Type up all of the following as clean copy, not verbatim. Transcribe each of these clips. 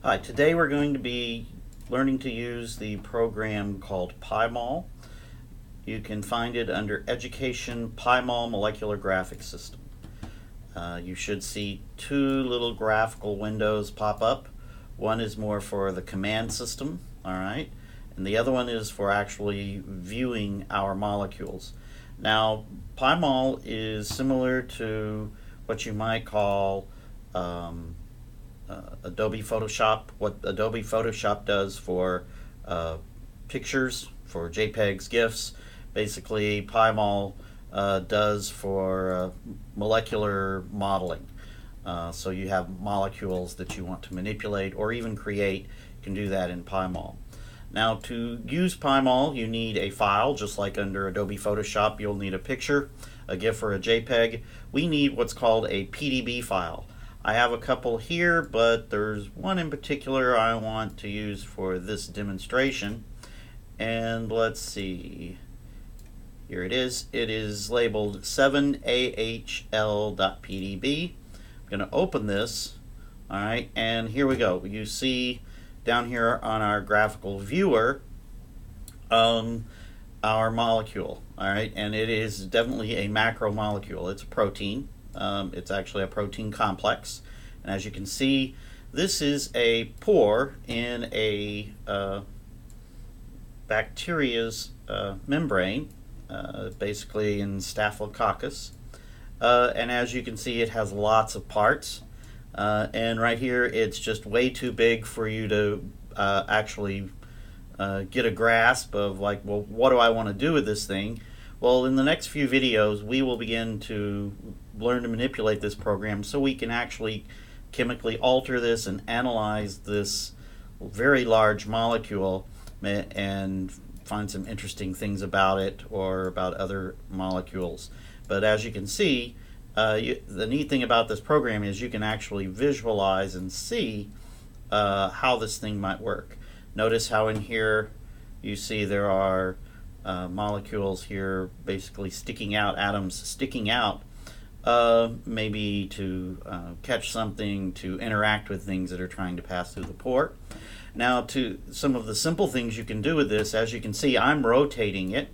Hi, today we're going to be learning to use the program called PyMol. You can find it under Education PyMol Molecular Graphics System. You should see two little graphical windows pop up. One is more for the command system, alright, and the other one is for actually viewing our molecules. Now, PyMol is similar to what you might call Adobe Photoshop. What Adobe Photoshop does for pictures, for JPEGs, GIFs, basically PyMol does for molecular modeling. So you have molecules that you want to manipulate or even create. You can do that in PyMol. Now, to use PyMol, you need a file, just like under Adobe Photoshop. You'll need a picture, a GIF, or a JPEG. We need what's called a PDB file. I have a couple here, but there's one in particular I want to use for this demonstration. And let's see. Here it is. It is labeled 7ahl.pdb. I'm going to open this. All right, and here we go. You see down here on our graphical viewer our molecule. All right, and it is definitely a macromolecule. It's a protein. It's actually a protein complex, and as you can see, this is a pore in a bacteria's membrane, basically in Staphylococcus, and as you can see, it has lots of parts, and right here it's just way too big for you to actually get a grasp of, like, well, what do I want to do with this thing? Well, in the next few videos we will begin to learn to manipulate this program so we can actually chemically alter this and analyze this very large molecule and find some interesting things about it or about other molecules. But as you can see, the neat thing about this program is you can actually visualize and see how this thing might work. Notice how in here you see there are molecules here basically sticking out, atoms sticking out, maybe to catch something, to interact with things that are trying to pass through the pore. Now, to some of the simple things you can do with this, as you can see, I'm rotating it.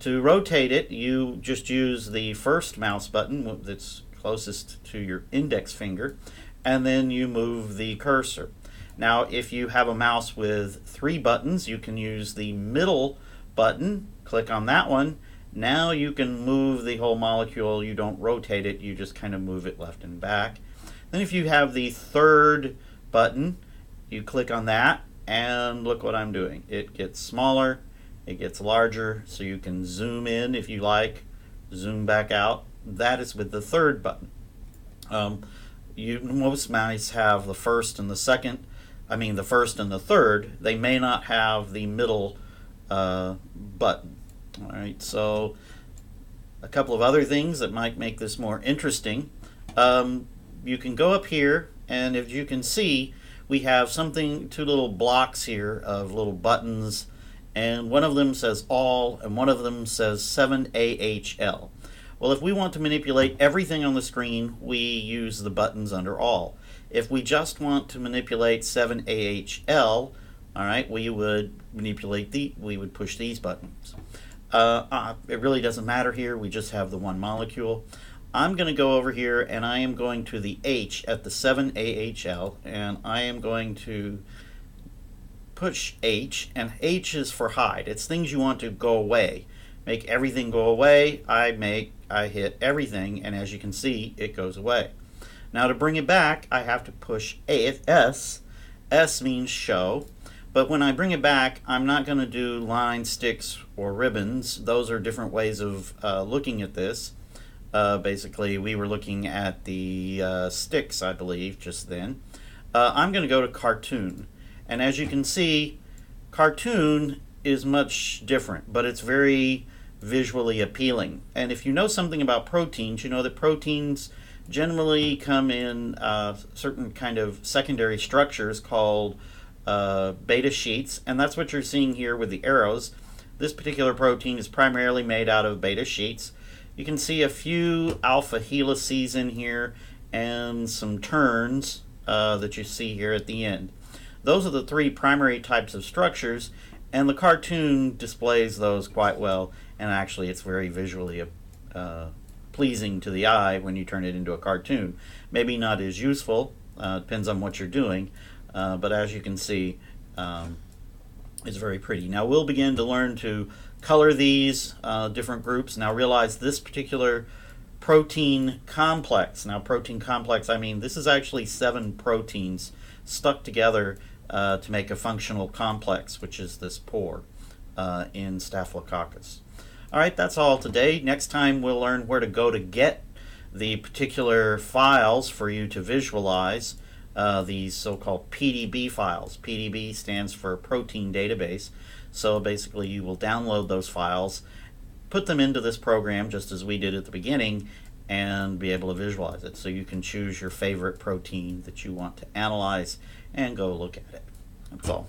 To rotate it, you just use the first mouse button that's closest to your index finger, and then you move the cursor. Now, if you have a mouse with 3 buttons, you can use the middle button, click on that one. Now you can move the whole molecule. You don't rotate it, you just kind of move it left and back. Then if you have the third button, you click on that, and look what I'm doing. It gets smaller, it gets larger, so you can zoom in if you like, zoom back out. That is with the third button. Most mice have the first and the second, the first and the third. They may not have the middle button. All right, so a couple of other things that might make this more interesting. You can go up here, and if you can see, we have two little blocks here of little buttons, and one of them says all, and one of them says 7AHL. Well, if we want to manipulate everything on the screen, we use the buttons under all. If we just want to manipulate 7AHL, all right, we would push these buttons. It really doesn't matter here. We just have the one molecule. I'm going to go over here, and I am going to the H at the 7AHL, and I am going to push H, and H is for hide. It's things you want to go away. Make everything go away. I hit everything, and as you can see, it goes away. Now, to bring it back, I have to push S. S means show. But when I bring it back, I'm not going to do lines, sticks, or ribbons. Those are different ways of looking at this. Basically, we were looking at the sticks, I believe, just then. I'm going to go to cartoon. And as you can see, cartoon is much different, but it's very visually appealing. And if you know something about proteins, you know that proteins generally come in certain kind of secondary structures called beta sheets, and that's what you're seeing here with the arrows. This particular protein is primarily made out of beta sheets. You can see a few alpha helices in here and some turns that you see here at the end. those are the three primary types of structures, and the cartoon displays those quite well, and actually it's very visually pleasing to the eye when you turn it into a cartoon. Maybe not as useful, depends on what you're doing, but as you can see, it's very pretty. Now we'll begin to learn to color these different groups. Now realize this particular protein complex. Now protein complex, I mean this is actually 7 proteins stuck together to make a functional complex, which is this pore in Staphylococcus. All right, that's all today. Next time we'll learn where to go to get the particular files for you to visualize these so-called PDB files. PDB stands for Protein Database. So basically you will download those files, put them into this program just as we did at the beginning, and be able to visualize it. So you can choose your favorite protein that you want to analyze and go look at it. That's all.